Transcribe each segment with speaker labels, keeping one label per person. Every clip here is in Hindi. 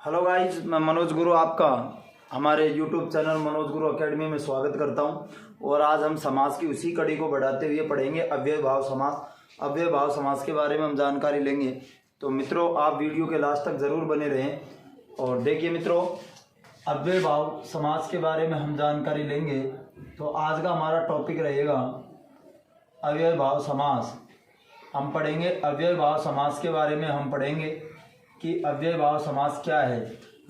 Speaker 1: हेलो गाइस, मैं मनोज गुरु आपका हमारे यूट्यूब चैनल मनोज गुरु एकेडमी में स्वागत करता हूं। और आज हम समास की उसी कड़ी को बढ़ाते हुए पढ़ेंगे अव्यय भाव समास। अव्यय भाव समास के बारे में हम जानकारी लेंगे। तो मित्रों, आप वीडियो के लास्ट तक ज़रूर बने रहें। और देखिए मित्रों, अव्यय भाव समास के बारे में हम जानकारी लेंगे। तो आज का हमारा टॉपिक रहेगा अव्यय भाव समास। हम पढ़ेंगे अव्यय भाव समास के बारे में। हम पढ़ेंगे कि अव्यय भाव समास क्या है।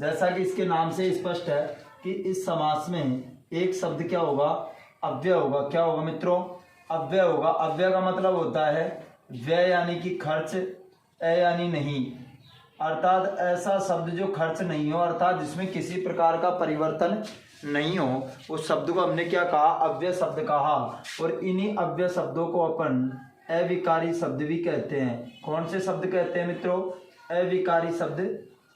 Speaker 1: जैसा कि इसके नाम से स्पष्ट है कि इस समास में एक शब्द क्या होगा, अव्यय होगा। क्या होगा मित्रों? अव्यय होगा। अव्यय का मतलब होता है व्यय यानी कि खर्च, ए यानी नहीं, अर्थात ऐसा शब्द जो खर्च नहीं हो, अर्थात जिसमें किसी प्रकार का परिवर्तन नहीं हो, उस शब्द को हमने क्या कहा? अव्यय शब्द कहा। और इन्हीं अव्यय शब्दों को अपन अविकारी शब्द भी कहते हैं। कौन से शब्द कहते हैं मित्रों? अविकारी शब्द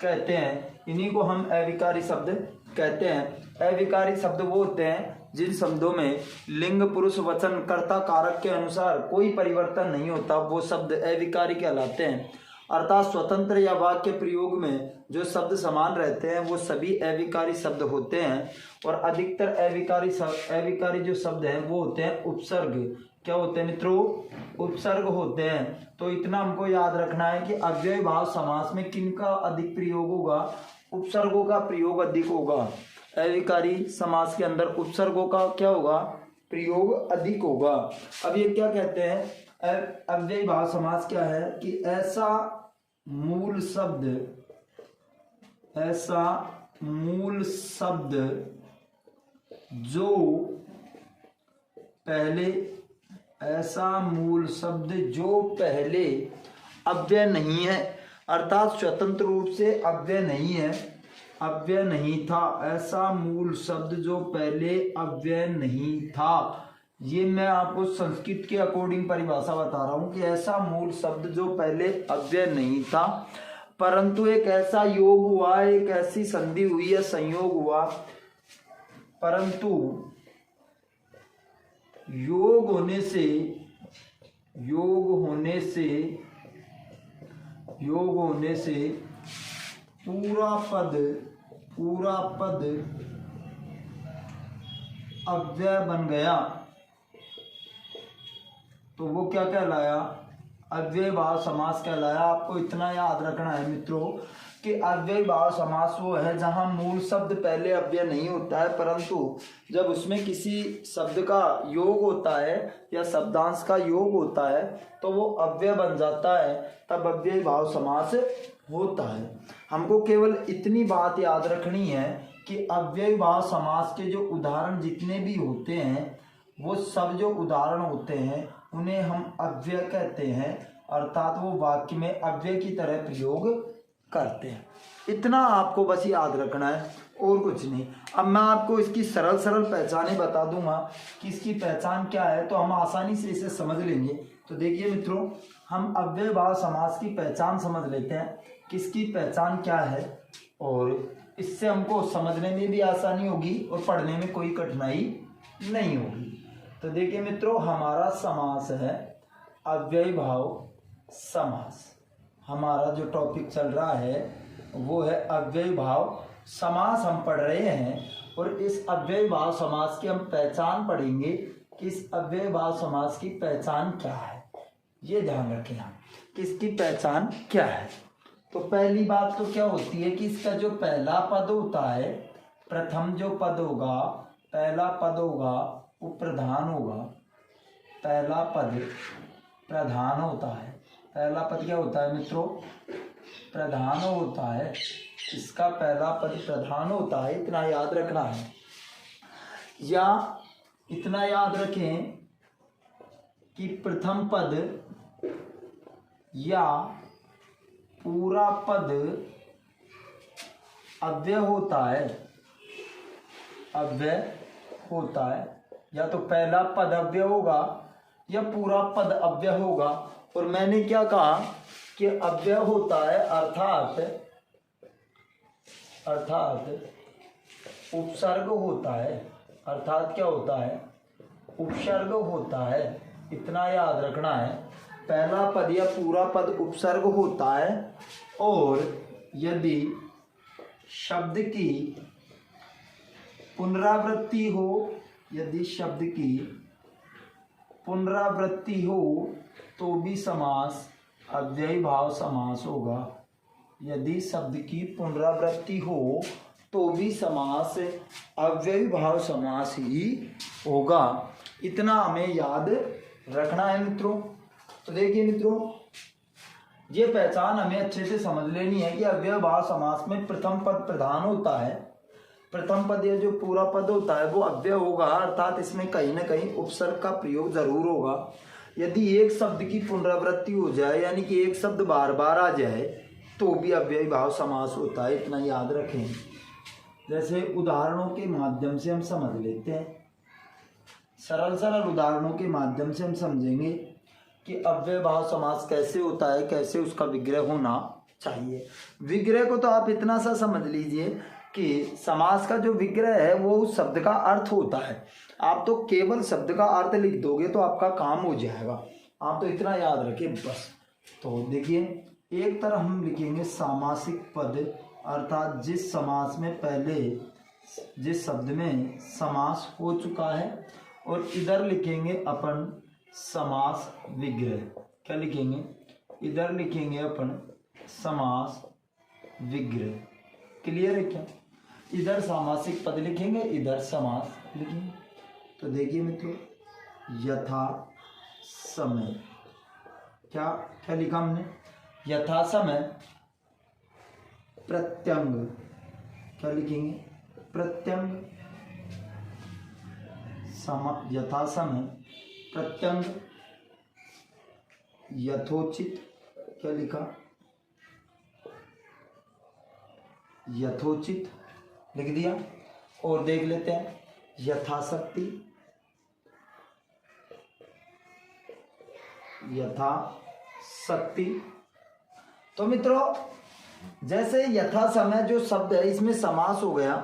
Speaker 1: कहते हैं। इन्हीं को हम अविकारी शब्द कहते हैं। अविकारी शब्द वो होते हैं जिन शब्दों में लिंग, पुरुष, वचन, कर्ता, कारक के अनुसार कोई परिवर्तन नहीं होता, वो शब्द अविकारी कहलाते हैं। अर्थात स्वतंत्र या वाक्य प्रयोग में जो शब्द समान रहते हैं वो सभी अविकारी शब्द होते हैं। और अधिकतर अविकारी जो शब्द हैं वो होते हैं उपसर्ग। क्या होते हैं मित्रों? उपसर्ग होते हैं। तो इतना हमको याद रखना है कि अव्यय भाव समास में किनका अधिक प्रयोग होगा? उपसर्गों का प्रयोग अधिक होगा। अविकारी समास के अंदर उपसर्गों का क्या होगा? प्रयोग अधिक होगा। अब ये क्या कहते हैं? अव्यय भाव समास क्या है कि ऐसा मूल शब्द जो पहले अव्यय नहीं है, अर्थात स्वतंत्र रूप से अव्यय नहीं है, अव्यय नहीं था। ऐसा मूल शब्द जो पहले अव्यय नहीं था। ये मैं आपको संस्कृत के अकॉर्डिंग परिभाषा बता रहा हूं कि ऐसा मूल शब्द जो पहले अव्यय नहीं था, परंतु एक ऐसा योग हुआ, एक ऐसी संधि हुई है, संयोग हुआ, परंतु योग होने से पूरा पद अव्यय बन गया। तो वो क्या कहलाया? अव्यय भाव समास कहलाया। आपको इतना याद रखना है मित्रों कि अव्यय भाव समास वो है जहां मूल शब्द पहले अव्यय नहीं होता है, परंतु जब उसमें किसी शब्द का योग होता है या शब्दांश का योग होता है तो वो अव्यय बन जाता है, तब अव्यय भाव समास होता है। हमको केवल इतनी बात याद रखनी है कि अव्यय भाव समास के जो उदाहरण जितने भी होते हैं, वो सब जो उदाहरण होते हैं उन्हें हम अव्यय कहते हैं, अर्थात वो वाक्य में अव्यय की तरह प्रयोग करते हैं। इतना आपको बस याद रखना है और कुछ नहीं। अब मैं आपको इसकी सरल पहचानें बता दूंगा कि इसकी पहचान क्या है, तो हम आसानी से इसे समझ लेंगे। तो देखिए मित्रों, हम अव्यय भाव समास की पहचान समझ लेते हैं, किसकी पहचान क्या है, और इससे हमको समझने में भी आसानी होगी और पढ़ने में कोई कठिनाई नहीं होगी। तो देखिए मित्रों, हमारा समास है अव्यय भाव समास। हमारा जो टॉपिक चल रहा है वो है अव्यय भाव समास हम पढ़ रहे हैं। और इस अव्यय भाव समास की हम पहचान पढ़ेंगे कि इस अव्यय भाव समास की पहचान क्या है। ये ध्यान रखें हम कि इसकी पहचान क्या है। तो पहली बात तो क्या होती है कि इसका जो पहला पद होता है, प्रथम जो पद होगा, पहला पद होगा वो प्रधान होगा। पहला पद प्रधान होता है। पहला पद क्या होता है मित्रों? प्रधान होता है। इसका पहला पद प्रधान होता है, इतना याद रखना है। या इतना याद रखें कि प्रथम पद या पूरा पद अव्यय होता है। अव्यय होता है, या तो पहला पद अव्यय होगा या पूरा पद अव्यय होगा। और मैंने क्या कहा कि अव्यय होता है, अर्थात उपसर्ग होता है। अर्थात क्या होता है? उपसर्ग होता है। इतना याद रखना है, पहला पद या पूरा पद उपसर्ग होता है। और यदि शब्द की पुनरावृत्ति हो, यदि शब्द की पुनरावृत्ति हो तो भी समास अव्ययी भाव समास होगा। यदि शब्द की पुनरावृत्ति हो तो भी समास अव्ययी भाव समास ही होगा। इतना हमें याद रखना है मित्रों। तो देखिए मित्रों, ये पहचान हमें अच्छे से समझ लेनी है कि अव्ययी भाव समास में प्रथम पद प्रधान होता है। प्रथम पद या जो पूरा पद होता है वो अव्यय होगा, अर्थात इसमें कहीं ना कहीं उपसर्ग का प्रयोग जरूर होगा। यदि एक शब्द की पुनरावृत्ति हो जाए, यानी कि एक शब्द बार बार आ जाए, तो भी अव्ययी भाव समास होता है। इतना याद रखें। जैसे उदाहरणों के माध्यम से हम समझ लेते हैं, सरल सरल उदाहरणों के माध्यम से हम समझेंगे कि अव्ययी भाव समास कैसे होता है, कैसे उसका विग्रह होना चाहिए। विग्रह को तो आप इतना सा समझ लीजिए कि समास का जो विग्रह है वो उस शब्द का अर्थ होता है। आप तो केवल शब्द का अर्थ लिख दोगे तो आपका काम हो जाएगा। आप तो इतना याद रखें बस। तो देखिए, एक तरफ हम लिखेंगे सामासिक पद, अर्थात जिस समास में पहले जिस शब्द में समास हो चुका है, और इधर लिखेंगे अपन समास विग्रह। क्या लिखेंगे? इधर लिखेंगे अपन समास विग्रह। क्लियर है क्या? इधर सामासिक पद लिखेंगे, इधर समास लिखेंगे। तो देखिए मित्रों, यथा समय, क्या क्या लिखा हमने? यथा समय प्रत्यंग। क्या लिखेंगे? प्रत्यंग। यथा समय प्रत्यंग यथोचित। क्या लिखा? यथोचित लिख दिया। और देख लेते हैं यथाशक्ति। यथाशक्ति। तो मित्रों, जैसे यथा समय जो शब्द है इसमें समास हो गया।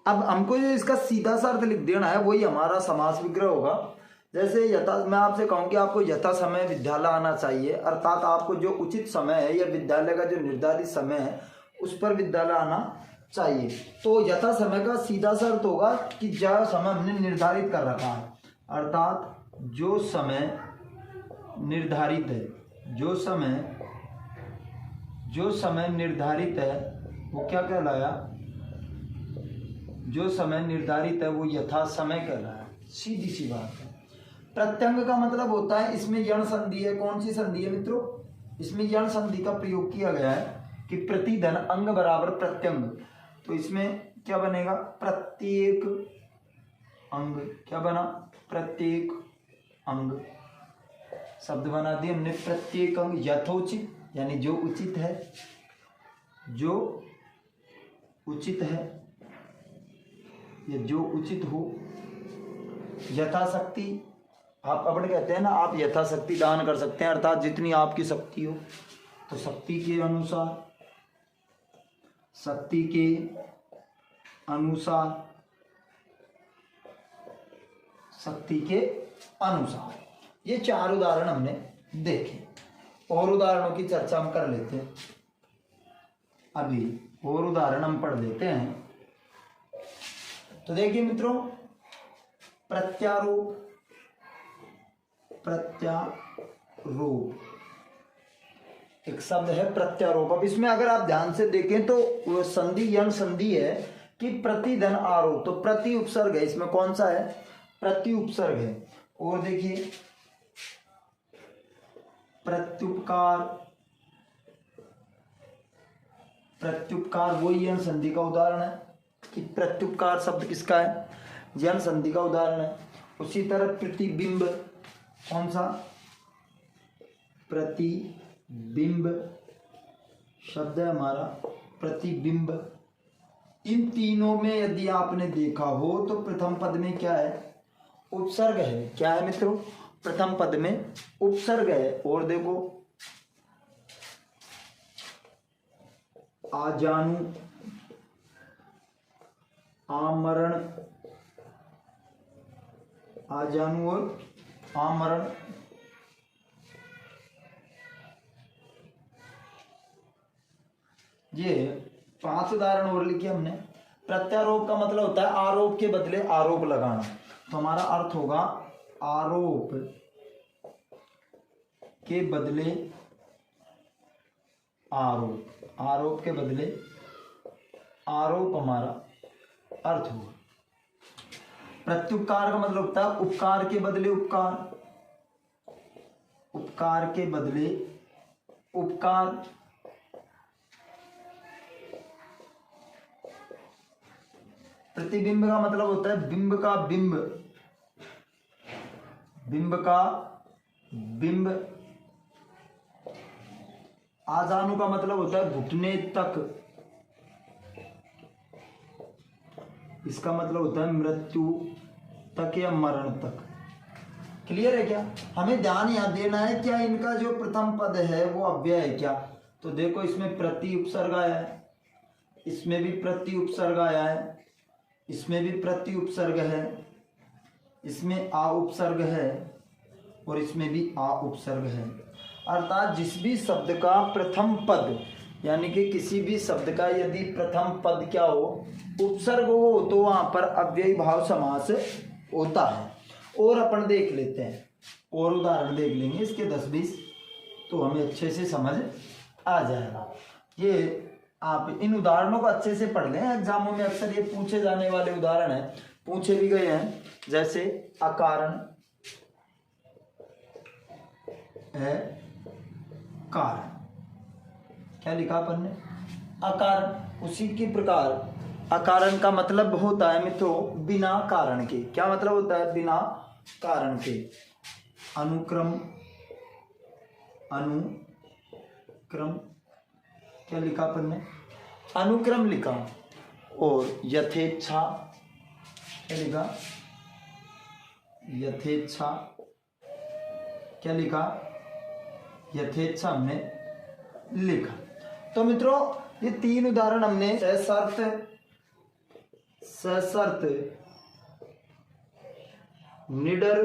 Speaker 1: अब हमको जो इसका सीधा सा अर्थ लिख देना है वही हमारा समास विग्रह होगा। जैसे मैं आपसे कहूँ कि आपको यथा समय विद्यालय आना चाहिए, अर्थात आपको जो उचित समय है या विद्यालय का जो निर्धारित समय है उस पर विद्यालय आना चाहिए। तो यथा समय का सीधा सा अर्थ होगा कि जो समय हमने निर्धारित कर रखा है, अर्थात जो समय निर्धारित है, जो समय निर्धारित है वो क्या कहलाया? जो समय निर्धारित है वो यथा समय कहलाया। सीधी सी बात है। प्रत्यंग का मतलब होता है, इसमें यण संधि है। कौन सी संधि है मित्रों? इसमें यण संधि का प्रयोग किया गया है कि प्रतिधन अंग बराबर प्रत्यंग। तो इसमें क्या बनेगा? प्रत्येक अंग। क्या बना? प्रत्येक अंग शब्द बना दिए हमने। प्रत्येक अंग यथोचित, यानी जो उचित है, जो उचित है या जो उचित हो। यथाशक्ति, आप अपन कहते हैं ना, आप यथाशक्ति दान कर सकते हैं, अर्थात जितनी आपकी शक्ति हो। तो शक्ति के अनुसार, शक्ति के अनुसार, शक्ति के अनुसार। ये चार उदाहरण हमने देखे। और उदाहरणों की चर्चा हम कर लेते हैं। अभी और उदाहरण हम पढ़ लेते हैं। तो देखिए मित्रों, प्रत्यारोप। प्रत्यारोप एक शब्द है, प्रत्यारोप। अब इसमें अगर आप ध्यान से देखें तो वो संधि यण संधि है कि प्रतिधन आरोप। तो प्रति उपसर्ग है इसमें। कौन सा है? प्रति उपसर्ग है। और देखिए प्रत्युपकार। प्रत्युपकार वही यण संधि का उदाहरण है कि प्रत्युपकार शब्द किसका है? यण संधि का उदाहरण है। उसी तरह प्रतिबिंब। कौन सा? प्रतिबिंब शब्द है हमारा, प्रतिबिंब। इन तीनों में यदि आपने देखा हो तो प्रथम पद में क्या है? उपसर्ग है। क्या है मित्रों? प्रथम पद में उपसर्ग है। और देखो, आजानु, आमरण, आजानु और आमरण। ये 5 उदाहरण और लिखे हमने। प्रत्यारोप का मतलब होता है आरोप के बदले आरोप लगाना, तो हमारा अर्थ होगा आरोप के बदले आरोप, आरोप के बदले आरोप हमारा अर्थ होगा। प्रत्युपकार का मतलब होता है उपकार के बदले उपकार, उपकार के बदले उपकार। प्रतिबिंब का मतलब होता है बिंब का बिंब, बिंब का बिंब। आजानु का मतलब होता है घुटने तक, इसका मतलब होता है मृत्यु तक या मरण तक। क्लियर है क्या? हमें ध्यान यहाँ देना है क्या इनका जो प्रथम पद है वो अव्यय है क्या। तो देखो इसमें प्रति उपसर्ग आया है, इसमें भी प्रति उपसर्ग आया है, इसमें भी प्रति उपसर्ग है, इसमें आ उपसर्ग है और इसमें भी आ उपसर्ग है। अर्थात जिस भी शब्द का प्रथम पद यानी कि किसी भी शब्द का यदि प्रथम पद क्या हो, उपसर्ग हो, तो वहां पर अव्ययी भाव समास होता है। और अपन देख लेते हैं, और उदाहरण देख लेंगे इसके 10-20, तो हमें अच्छे से समझ आ जाएगा। ये आप इन उदाहरणों को अच्छे से पढ़ लें, एग्जामों में अक्सर ये पूछे जाने वाले उदाहरण हैं, पूछे भी गए हैं। जैसे अकारण है कारण, क्या लिखा अपन ने? अकारण। उसी के प्रकार अकारण का मतलब होता है मित्रों बिना कारण के। क्या मतलब होता है? बिना कारण के। अनुक्रम, अनुक्रम क्या लिखा अपन ने? अनुक्रम लिखा। और यथेच्छा क्या लिखा? यथेच्छा क्या लिखा? यथेच्छा हमने लिखा। तो मित्रों ये 3 उदाहरण हमने सशर्त, निडर।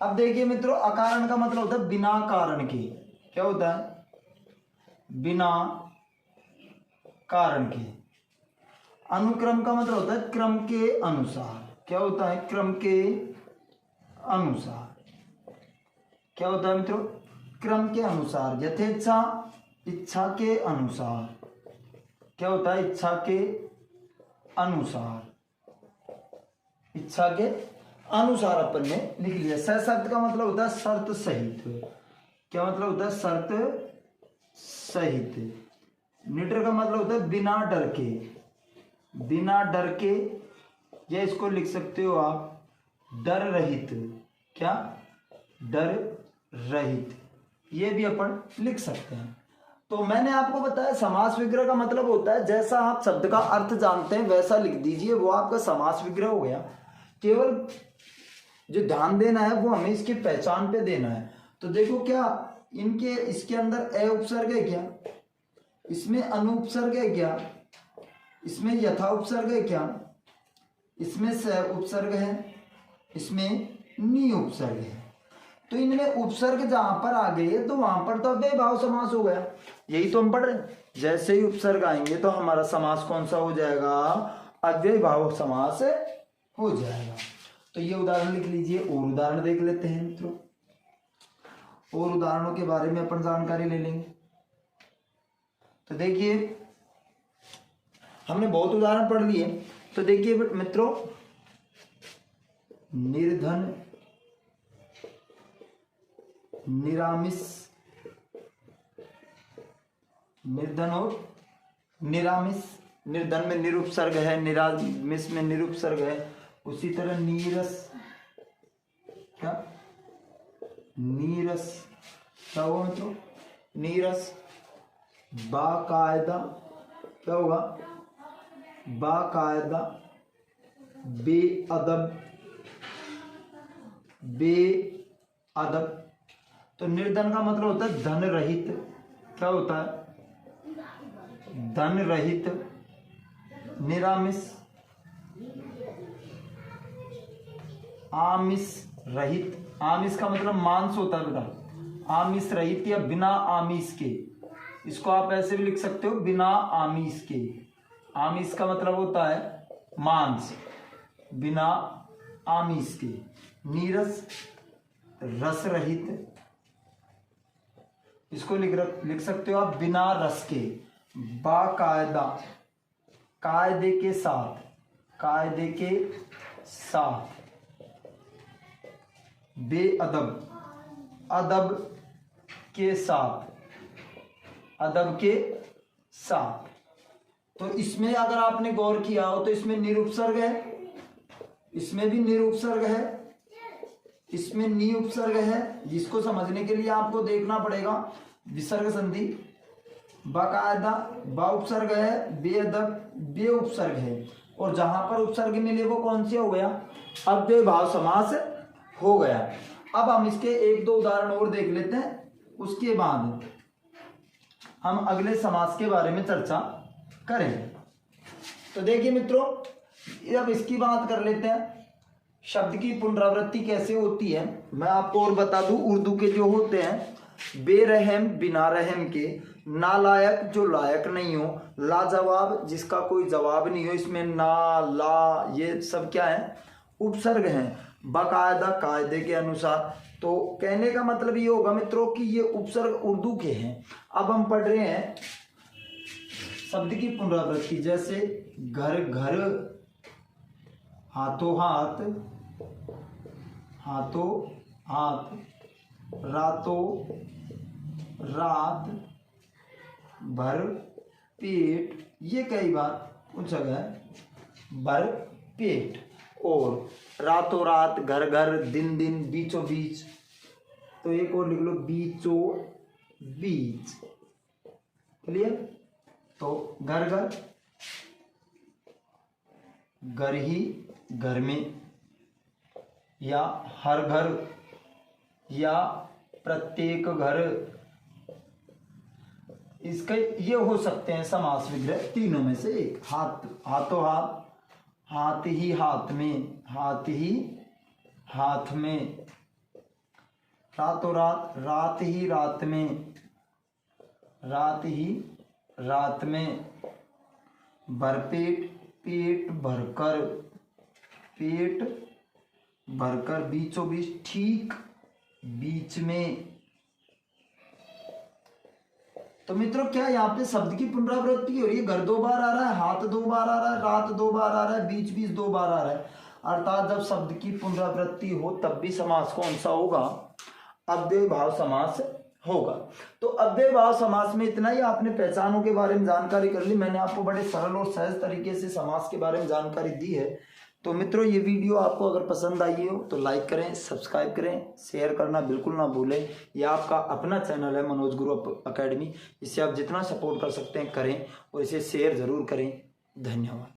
Speaker 1: अब देखिए मित्रों, अकारण का मतलब होता है बिना कारण के। क्या होता है? बिना कारण के। अनुक्रम का मतलब होता है क्रम के अनुसार। क्या होता है? क्रम के अनुसार। क्या होता है मित्रों? क्रम के अनुसार। यथेच्छा इच्छा के अनुसार। क्या होता है? इच्छा के अनुसार, इच्छा के अनुसार अपन ने लिख लिया। सशर्त का मतलब होता है शर्त सहित। क्या मतलब होता है? शर्त सहित। निडर का मतलब होता है बिना डर के, बिना डर के, या इसको लिख सकते हो आप डर रहित। क्या? डर रहित, ये भी अपन लिख सकते हैं। तो मैंने आपको बताया समास विग्रह का मतलब होता है जैसा आप शब्द का अर्थ जानते हैं वैसा लिख दीजिए, वो आपका समास विग्रह हो गया। केवल जो ध्यान देना है वो हमें इसकी पहचान पे देना है। तो देखो क्या इनके इसके अंदर ए उपसर्ग है क्या? इसमें अनुपसर्ग है क्या? इसमें यथा उपसर्ग है क्या? इसमें स उपसर्ग है, इसमें नी उपसर्ग है। तो इनमें उपसर्ग जहां पर आ गए तो वहां पर तो अव्यय भाव समास हो गया। यही तो हम पढ़ रहे हैं। जैसे ही उपसर्ग आएंगे तो हमारा समास कौन सा हो जाएगा? अव्यय भाव समास हो जाएगा। तो ये उदाहरण लिख लीजिए। और उदाहरण देख लेते हैं मित्रों, और उदाहरणों के बारे में अपन जानकारी ले लेंगे। तो देखिए हमने बहुत उदाहरण पढ़ लिए। तो देखिए मित्रों, निर्धन, निरामिष, निर्धन और निरामिष। निर्धन में निरुपसर्ग है, निरामिष में निरुपसर्ग है। उसी तरह नीरस, क्या? नीरस क्या होगा मित्रों? नीरस। बाकायदा क्या होगा? बाकायदा। बेअदब, बेअदब। तो निर्धन का मतलब होता है धन रहित। क्या होता है? धन रहित। निरामिष, आमिष रहित। आमिष का मतलब मांस होता है बेटा। आमिष रहित या बिना आमिष के, इसको आप ऐसे भी लिख सकते हो बिना आमिष के। आमिष का मतलब होता है मांस, बिना आमिष के। नीरस रस रहित, इसको लिख सकते हो आप बिना रस के। बाकायदा, कायदे के साथ, कायदे के साथ। बेअदब, अदब के साथ, अदब के साथ। तो इसमें अगर आपने गौर किया हो तो इसमें निरुपसर्ग है, इसमें भी निरुपसर्ग है, इसमें नी उपसर्ग है। जिसको समझने के लिए आपको देखना पड़ेगा विसर्ग संधि। बाकायदा बा उपसर्ग है, बेअदब बे उपसर्ग है, और जहां पर उपसर्ग मिले वो कौन से हो गया? अव्यय भाव समास हो गया। अब हम इसके एक दो उदाहरण और देख लेते हैं, उसके बाद हम अगले समास के बारे में चर्चा करेंगे। तो देखिए मित्रों, अब इसकी बात कर लेते हैं, शब्द की पुनरावृत्ति कैसे होती है। मैं आपको और बता दूं, उर्दू के जो होते हैं बेरहम बिना रहम के, नालायक जो लायक नहीं हो, लाजवाब जिसका कोई जवाब नहीं हो, इसमें ना ला ये सब क्या है? उपसर्ग हैं। बाकायदा कायदे के अनुसार। तो कहने का मतलब ये होगा मित्रों कि ये उपसर्ग उर्दू के हैं। अब हम पढ़ रहे हैं शब्द की पुनरावृत्ति, जैसे घर घर, हाथों हाथ, हाथों हाथ, रातों रात, भर पेट, ये कई बार पूछा गया है, भर पेट। और रातों रात, घर घर, दिन दिन, बीचों बीच। तो एक और लिख लो, बीचों बीच। क्लियर? तो घर घर, घर ही घर में, या हर घर, या प्रत्येक घर। इसके ये हो सकते हैं समास विग्रह तीनों में से एक। हाथ हाथों हाथ, हाथ ही हाथ में, हाथ ही हाथ में। रातों रात, रात ही रात में, रात ही रात में। भरपेट, पेट भरकर, पेट भरकर। बीचों बीच, ठीक बीच में। तो मित्रों क्या यहाँ पे शब्द की पुनरावृत्ति हो रही है? घर दो बार आ रहा है, हाथ दो बार आ रहा है, रात दो बार आ रहा है, बीच बीच दो बार आ रहा है। अर्थात जब शब्द की पुनरावृत्ति हो तब भी समास कौन सा होगा? अव्यय भाव समास होगा। तो अव्यय भाव समास में इतना ही। आपने पहचानों के बारे में जानकारी कर ली। मैंने आपको बड़े सरल और सहज तरीके से समास के बारे में जानकारी दी है। तो मित्रों ये वीडियो आपको अगर पसंद आई हो तो लाइक करें, सब्सक्राइब करें, शेयर करना बिल्कुल ना भूलें। यह आपका अपना चैनल है मनोज गुरु अकेडमी। इसे आप जितना सपोर्ट कर सकते हैं करें, और इसे शेयर ज़रूर करें। धन्यवाद।